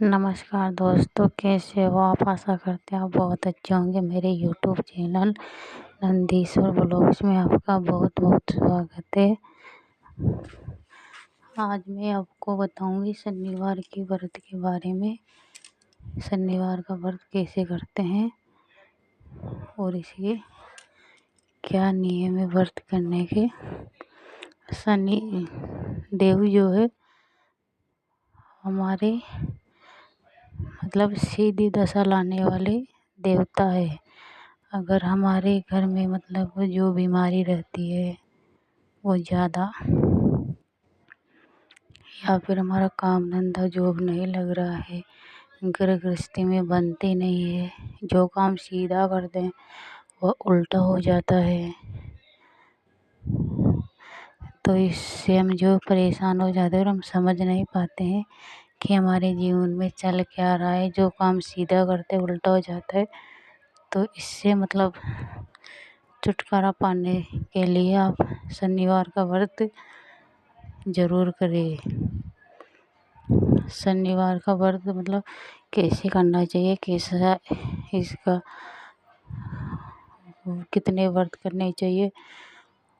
नमस्कार दोस्तों, कैसे हो आप। आशा करते हैं आप बहुत अच्छे होंगे। मेरे यूट्यूब चैनल नंदीश्वर ब्लॉग्स में आपका बहुत बहुत स्वागत है। आज मैं आपको बताऊंगी शनिवार के व्रत के बारे में। शनिवार का व्रत कैसे करते हैं और इसके क्या नियम है व्रत करने के। शनि देव जो है हमारे मतलब सीधी दशा लाने वाले देवता है। अगर हमारे घर में मतलब जो बीमारी रहती है वो ज़्यादा, या फिर हमारा काम धंधा जॉब नहीं लग रहा है, घर गृहस्थी में बनते नहीं है, जो काम सीधा करते हैं वो उल्टा हो जाता है, तो इससे हम जो परेशान हो जाते हैं और हम समझ नहीं पाते हैं कि हमारे जीवन में चल क्या रहा है। जो काम सीधा करते उल्टा हो जाता है। तो इससे मतलब छुटकारा पाने के लिए आप शनिवार का व्रत ज़रूर करें। शनिवार का व्रत मतलब कैसे करना चाहिए, कैसा इसका कितने व्रत करने चाहिए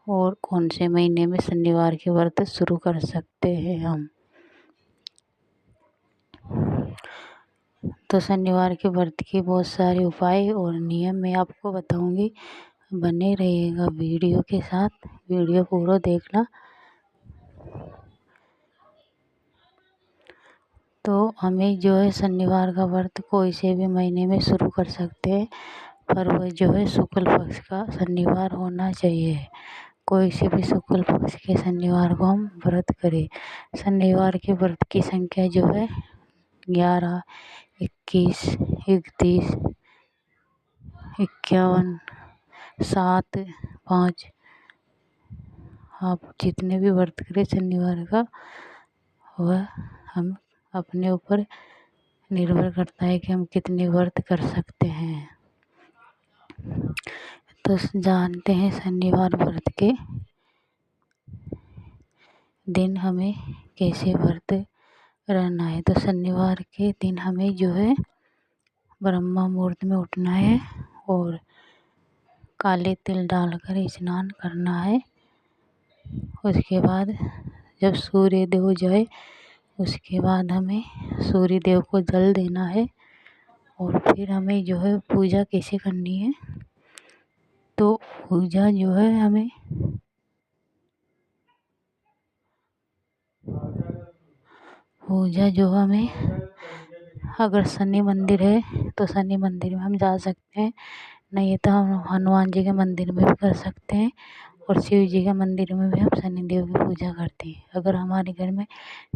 और कौन से महीने में शनिवार के व्रत शुरू कर सकते हैं हम। तो शनिवार के व्रत के बहुत सारे उपाय और नियम मैं आपको बताऊंगी। बने रहिएगा वीडियो के साथ, वीडियो पूरा देखना। तो हमें जो है शनिवार का व्रत कोई से भी महीने में शुरू कर सकते हैं, पर वह जो है शुक्ल पक्ष का शनिवार होना चाहिए। कोई से भी शुक्ल पक्ष के शनिवार को हम व्रत करें। शनिवार के व्रत की संख्या जो है 11, 21, 31, 51, 7, 5। आप जितने भी व्रत करें शनिवार का, वह हम अपने ऊपर निर्भर करता है कि हम कितने व्रत कर सकते हैं। तो जानते हैं शनिवार व्रत के दिन हमें कैसे व्रत रहना है। तो शनिवार के दिन हमें जो है ब्रह्म मुहूर्त में उठना है और काले तिल डालकर स्नान करना है। उसके बाद जब सूर्योदय हो जाए उसके बाद हमें सूर्य देव को जल देना है। और फिर हमें जो है पूजा कैसे करनी है, तो पूजा जो है हमें अगर शनि मंदिर है तो शनि मंदिर में हम जा सकते हैं, नहीं तो हम हनुमान जी के मंदिर में भी कर सकते हैं और शिव जी के मंदिर में भी हम शनि देव की पूजा करते हैं। अगर हमारे घर में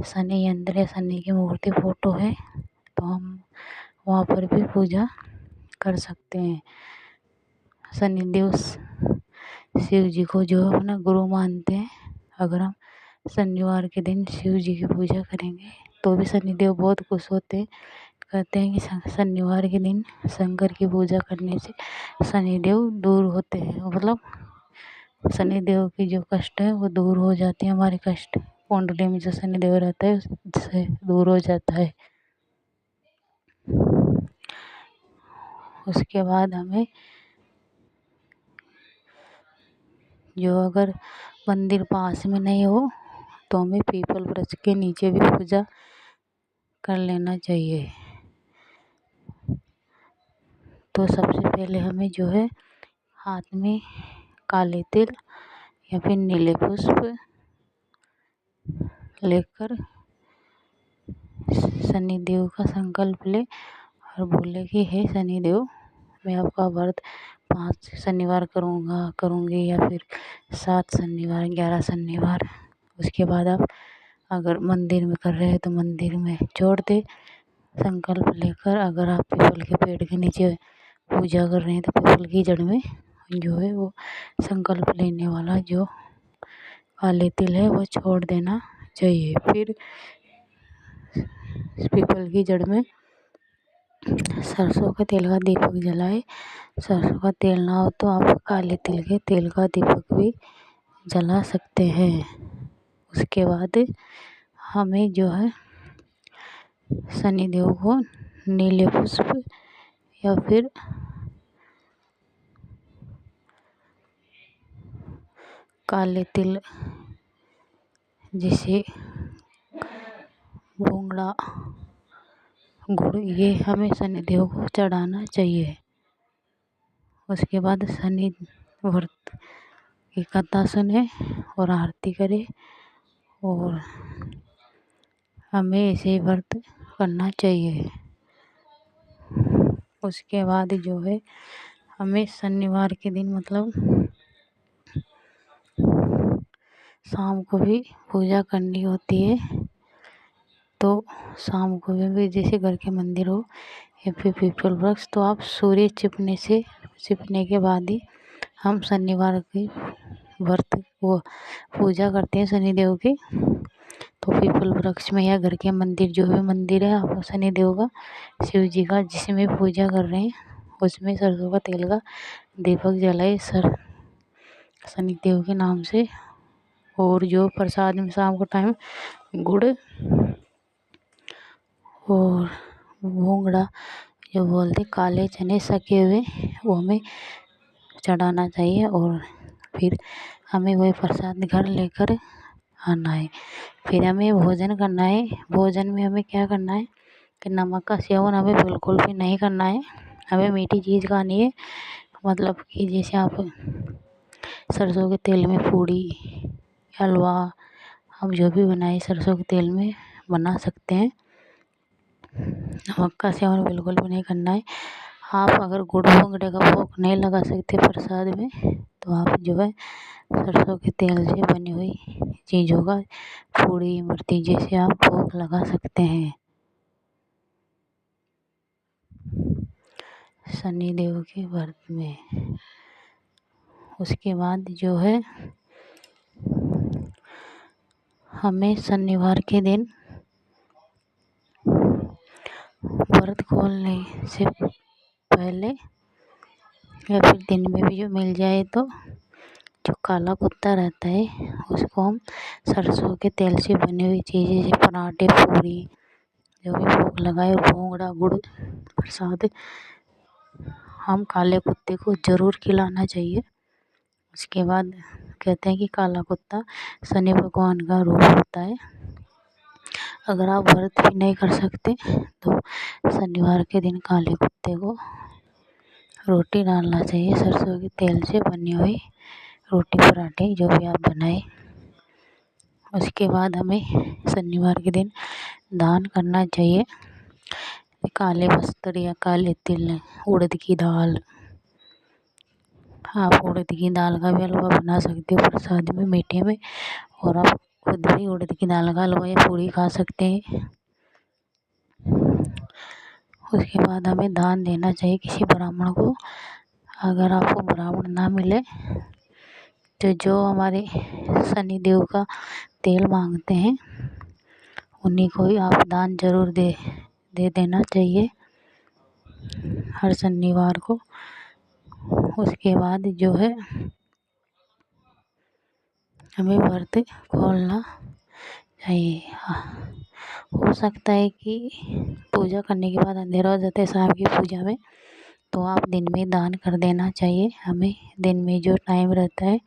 शनि यंत्र या शनि की मूर्ति फ़ोटो है तो हम वहाँ पर भी पूजा कर सकते हैं। शनिदेव शिव जी को जो अपना गुरु मानते हैं। अगर हम शनिवार के दिन शिव जी की पूजा करेंगे तो भी शनिदेव बहुत खुश होते हैं। कहते हैं कि शनिवार के दिन शंकर की पूजा करने से शनिदेव दूर होते हैं, मतलब शनिदेव की जो कष्ट है वो दूर हो जाते हैं। हमारे कष्ट कुंडली में जो शनिदेव रहता है उससे दूर हो जाता है। उसके बाद हमें जो अगर मंदिर पास में नहीं हो तो हमें पीपल वृक्ष के नीचे भी पूजा कर लेना चाहिए। तो सबसे पहले हमें जो है हाथ में काले तिल या फिर नीले पुष्प लेकर शनिदेव का संकल्प ले और बोले कि हे शनिदेव, मैं आपका व्रत 5 शनिवार करूँगी या फिर 7 शनिवार, 11 शनिवार। उसके बाद आप अगर मंदिर में कर रहे हैं तो मंदिर में छोड़ दे संकल्प लेकर। अगर आप पीपल के पेड़ के नीचे पूजा कर रहे हैं तो पीपल की जड़ में जो है वो संकल्प लेने वाला जो काले तिल है वो छोड़ देना चाहिए। फिर पीपल की जड़ में सरसों के तेल का दीपक जलाए। सरसों का तेल ना हो तो आप काले तिल के तेल का दीपक भी जला सकते हैं। उसके बाद हमें जो है शनिदेव को नीले पुष्प या फिर काले तिल जैसे भोंगड़ा, गुड़, ये हमें शनिदेव को चढ़ाना चाहिए। उसके बाद शनि व्रत की कथा सुने और आरती करें और हमें ऐसे व्रत करना चाहिए। उसके बाद जो है हमें शनिवार के दिन मतलब शाम को भी पूजा करनी होती है। तो शाम को भी जैसे घर के मंदिर हो या फिर पीपल वृक्ष, तो आप सूर्य छिपने के बाद ही हम शनिवार की व्रत वो पूजा करते हैं शनिदेव की। तो पीपल वृक्ष में या घर के मंदिर, जो भी मंदिर है आप शनिदेव का, शिव जी का जिसमें पूजा कर रहे हैं, उसमें सरसों का तेल का दीपक जलाए शनिदेव के नाम से। और जो प्रसाद में शाम को टाइम गुड़ और भोंगड़ा जो बोलते काले चने सके हुए, वो हमें चढ़ाना चाहिए। और फिर हमें वही प्रसाद घर लेकर आना है। फिर हमें भोजन करना है। भोजन में हमें क्या करना है कि नमक का सेवन हमें बिल्कुल भी नहीं करना है। हमें मीठी चीज़ खानी है, मतलब कि जैसे आप सरसों के तेल में पूड़ी, हलवा, हम जो भी बनाए सरसों के तेल में बना सकते हैं। नमक का सेवन बिल्कुल भी नहीं करना है। आप अगर गुड़ भोंगड़े का भोग नहीं लगा सकते प्रसाद में, तो आप जो है सरसों के तेल से बनी हुई चीज़ों का पूड़ी, इमरती जैसे आप भोग लगा सकते हैं शनिदेव के व्रत में। उसके बाद जो है हमें शनिवार के दिन व्रत खोलने से पहले या फिर दिन में भी जो मिल जाए, तो जो काला कुत्ता रहता है उसको हम सरसों के तेल से बनी हुई चीज़ें जैसे पराठे, पूड़ी, जो भी भोग लगाए, भोंगड़ा, गुड़ प्रसाद, हम काले कुत्ते को ज़रूर खिलाना चाहिए। उसके बाद कहते हैं कि काला कुत्ता शनि भगवान का रूप होता है। अगर आप व्रत भी नहीं कर सकते तो शनिवार के दिन काले कुत्ते को रोटी डालना चाहिए, सरसों के तेल से बनी हुई रोटी, पराठे जो भी आप बनाए। उसके बाद हमें शनिवार के दिन दान करना चाहिए। काले वस्त्र या काले तिल, उड़द की दाल, आप उड़द की दाल का भी हलवा बना सकते हो प्रसाद में, मीठे में। और आप खुद भी उड़द की दाल का हलवा या पूड़ी खा सकते हैं। उसके बाद हमें दान देना चाहिए किसी ब्राह्मण को। अगर आपको ब्राह्मण ना मिले तो जो हमारे शनिदेव का तेल मांगते हैं उन्हीं को ही आप दान जरूर दे देना चाहिए हर शनिवार को। उसके बाद जो है हमें व्रत खोलना चाहिए। हो सकता है कि पूजा करने के बाद अंधेरा हो जाता है शाम की पूजा में, तो आप दिन में दान कर देना चाहिए हमें, दिन में जो टाइम रहता है।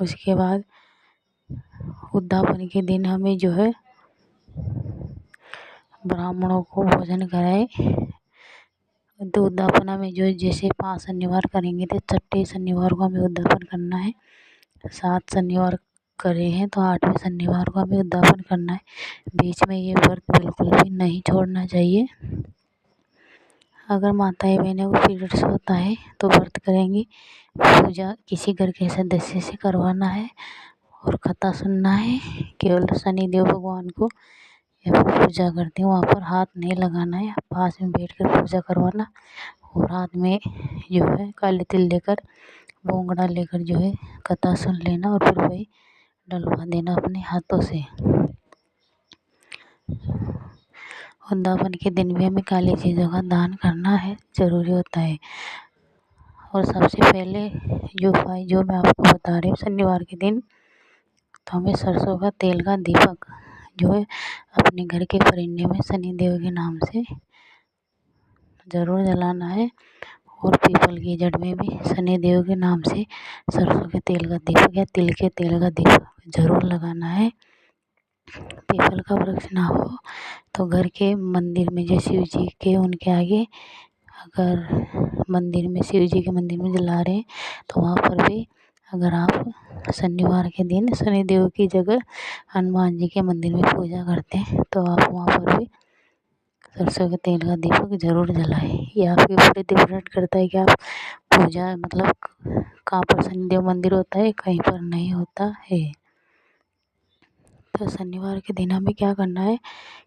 उसके बाद उद्यापन के दिन हमें जो है ब्राह्मणों को भोजन कराए। तो उद्यापना में जो जैसे 5 शनिवार करेंगे तो छठे शनिवार को हमें उद्यापन करना है। 7 शनिवार करे हैं तो 8वें शनिवार को हमें उद्यापन करना है। बीच में ये व्रत बिल्कुल भी नहीं छोड़ना चाहिए। अगर माताएं बहनों को पीरियड्स होता है तो व्रत करेंगी, पूजा किसी घर के सदस्य से करवाना है और कथा सुनना है। केवल शनिदेव भगवान को या फिर पूजा करते हैं वहाँ पर हाथ नहीं लगाना है, पास में बैठकर पूजा करवाना। और हाथ में जो है काले तिल लेकर, भोंगड़ा लेकर जो है कथा सुन लेना और फिर वही डलवा देना अपने हाथों से। उद्यापन के दिन भी हमें काली चीज़ों का दान करना है, ज़रूरी होता है। और सबसे पहले जो मैं आपको बता रही हूँ शनिवार के दिन, तो हमें सरसों का तेल का दीपक जो है अपने घर के परिंदे में शनिदेव के नाम से ज़रूर जलाना है। और पीपल की जड़ में भी शनिदेव के नाम से सरसों के तेल का दीपक या तिल के तेल का दीपक ज़रूर लगाना है। पीपल का वृक्ष ना हो तो घर के मंदिर में, जैसे शिव जी के उनके आगे, अगर मंदिर में, शिव जी के मंदिर में जला रहे हैं तो वहाँ पर भी, अगर आप शनिवार के दिन शनिदेव की जगह हनुमान जी के मंदिर में पूजा करते हैं तो आप वहाँ पर भी सरसों के तेल का दीपक ज़रूर जलाएं। ये आपके ऊपर डिपेंड करता है कि आप पूजा, मतलब कहाँ पर शनिदेव मंदिर होता है, कहीं पर नहीं होता है। तो शनिवार के दिन हमें क्या करना है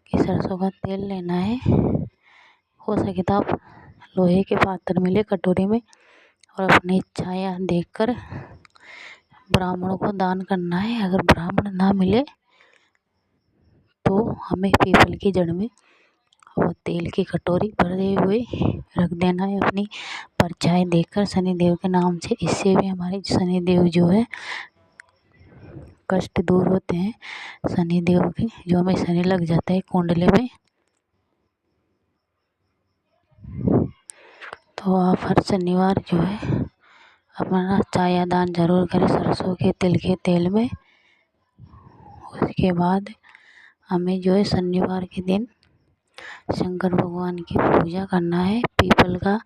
कि सरसों का तेल लेना है। हो सके तो आप लोहे के पात्र में ले, कटोरी में, और अपनी इच्छाएं देखकर ब्राह्मणों को दान करना है। अगर ब्राह्मण ना मिले तो हमें पीपल की जड़ में और तेल की कटोरी भरे हुए रख देना है, अपनी परछाई देखकर शनिदेव के नाम से। इससे भी हमारे शनिदेव जो है कष्ट दूर होते हैं। शनिदेव के, जो हमें शनि लग जाता है कुंडली में, तो आप हर शनिवार जो है अपना छाया दान जरूर करें सरसों के तिल के तेल में। उसके बाद हमें जो है शनिवार के दिन शंकर भगवान की पूजा करना है। पीपल का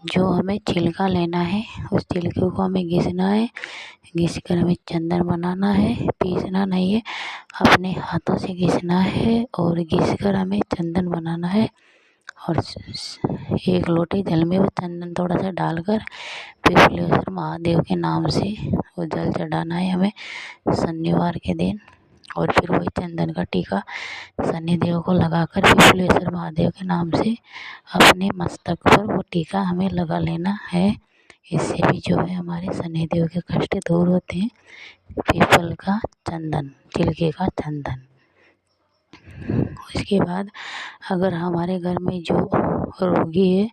जो हमें छिलका लेना है, उस छिलके को हमें घिसना है। घिस कर हमें चंदन बनाना है, पीसना नहीं है, अपने हाथों से घिसना है और घिस कर हमें चंदन बनाना है। और एक लोटे जल में वो चंदन थोड़ा सा डालकर पिपलेश्वर महादेव के नाम से वो जल चढ़ाना है हमें शनिवार के दिन। और फिर वही चंदन का टीका शनिदेव को लगाकर पिपलेश्वर महादेव के नाम से अपने मस्तक पर वो टीका हमें लगा लेना है। इससे भी जो है हमारे शनिदेव के कष्ट दूर होते हैं। पीपल का चंदन, छिलके का चंदन। उसके बाद अगर हमारे घर में जो रोगी है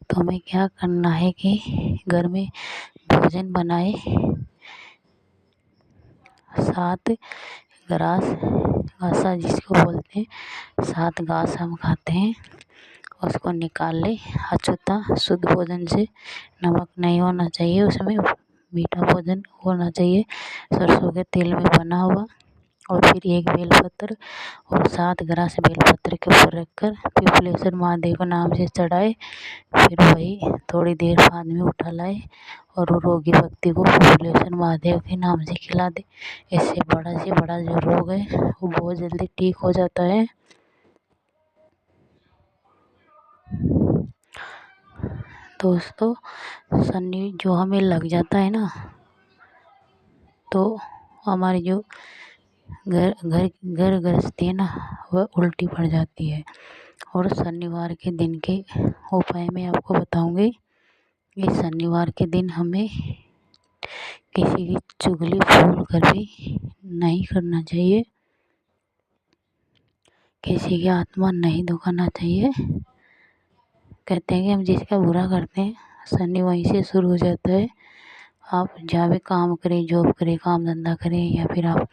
तो हमें क्या करना है कि घर में भोजन बनाए। 7 ग्रास, घासा जिसको बोलते हैं, 7 घास हम खाते हैं, उसको निकाल ले अछूता शुद्ध भोजन से। नमक नहीं होना चाहिए उसमें, मीठा भोजन होना चाहिए सरसों के तेल में बना हुआ। और फिर एक बेलपत्र और 7 ग्रास बेलपत्र के ऊपर रखकर पिपलेश्वर महादेव के नाम से चढ़ाए। फिर वही थोड़ी देर बाद में उठा लाए और वो रोगी व्यक्ति को पिपलेश्वर महादेव के नाम से खिला दे। इससे बड़ा से बड़ा जो रोग है वो बहुत जल्दी ठीक हो जाता है। दोस्तों, शनि जो हमें लग जाता है ना, तो हमारी जो घर गृहस्थी है ना, वह उल्टी पड़ जाती है। और शनिवार के दिन के उपाय मैं आपको बताऊंगी कि शनिवार के दिन हमें किसी की चुगली भूल कर भी नहीं करना चाहिए, किसी की आत्मा नहीं दुखाना चाहिए। कहते हैं कि हम जिसका बुरा करते हैं शनि वहीं से शुरू हो जाता है। आप जहाँ भी काम करें, जॉब करें, काम धंधा करें, या फिर आप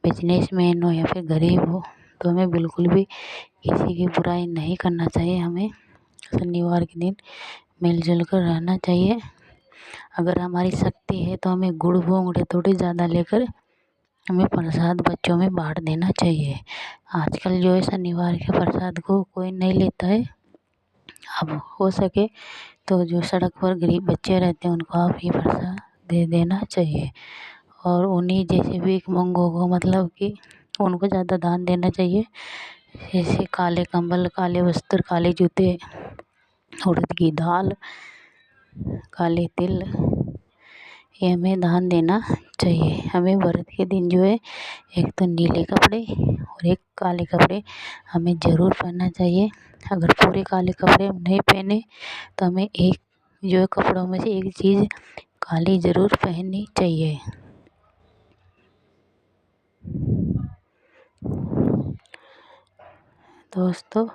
बिजनेसमैन हो या फिर गरीब हो, तो हमें बिल्कुल भी किसी की बुराई नहीं करना चाहिए। हमें शनिवार के दिन मिलजुल कर रहना चाहिए। अगर हमारी शक्ति है तो हमें गुड़ भोंगड़े थोड़े ज़्यादा लेकर हमें प्रसाद बच्चों में बांट देना चाहिए। आजकल जो है शनिवार के प्रसाद को कोई नहीं लेता है। अब हो सके तो जो सड़क पर गरीब बच्चे रहते हैं उनको आप ये प्रसाद दे देना चाहिए। और उन्हीं जैसे भीखमंगों को, मतलब कि उनको ज़्यादा दान देना चाहिए। जैसे काले कंबल, काले वस्त्र, काले जूते, उड़द की दाल, काले तिल, ये हमें दान देना चाहिए। हमें व्रत के दिन जो है एक तो नीले कपड़े और एक काले कपड़े हमें ज़रूर पहनना चाहिए। अगर पूरे काले कपड़े हम नहीं पहने तो हमें एक जो है कपड़ों में से एक चीज़ काली ज़रूर पहननी चाहिए। दोस्तों,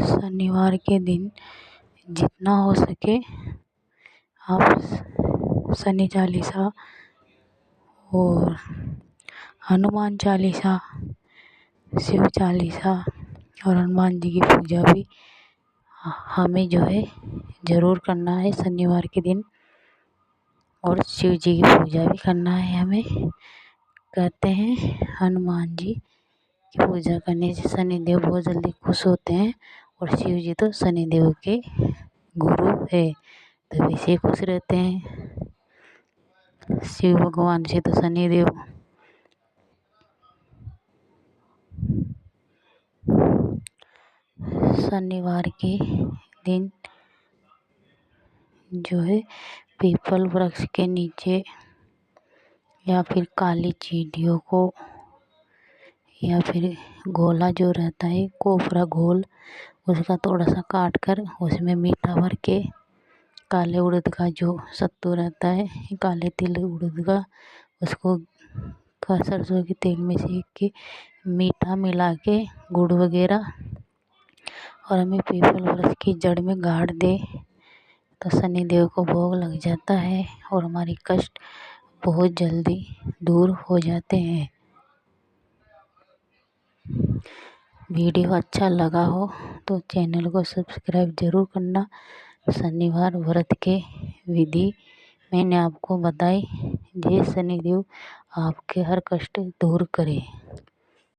शनिवार के दिन जितना हो सके आप शनि चालीसा और हनुमान चालीसा, शिव चालीसा और हनुमान जी की पूजा भी हमें जो है ज़रूर करना है शनिवार के दिन। और शिव जी की पूजा भी करना है हमें। कहते हैं हनुमान जी की पूजा करने से शनिदेव बहुत जल्दी खुश होते हैं और शिव जी तो शनिदेव के गुरु है, तो वैसे खुश रहते हैं शिव भगवान से तो शनिदेव। शनिवार के दिन जो है पीपल वृक्ष के नीचे या फिर काली चींटियों को या फिर गोला जो रहता है कोपरा घोल, उसका थोड़ा सा काट कर उसमें मीठा भर के काले उड़द का जो सत्तू रहता है, काले तिल उड़द का, उसको सरसों के तेल में सेक के मीठा मिला के गुड़ वगैरह और हमें पीपल वृक्ष की जड़ में गाड़ दे तो शनिदेव को भोग लग जाता है और हमारे कष्ट बहुत जल्दी दूर हो जाते हैं। वीडियो अच्छा लगा हो तो चैनल को सब्सक्राइब ज़रूर करना। शनिवार व्रत के विधि मैंने आपको बताई। जय शनिदेव आपके हर कष्ट दूर करे।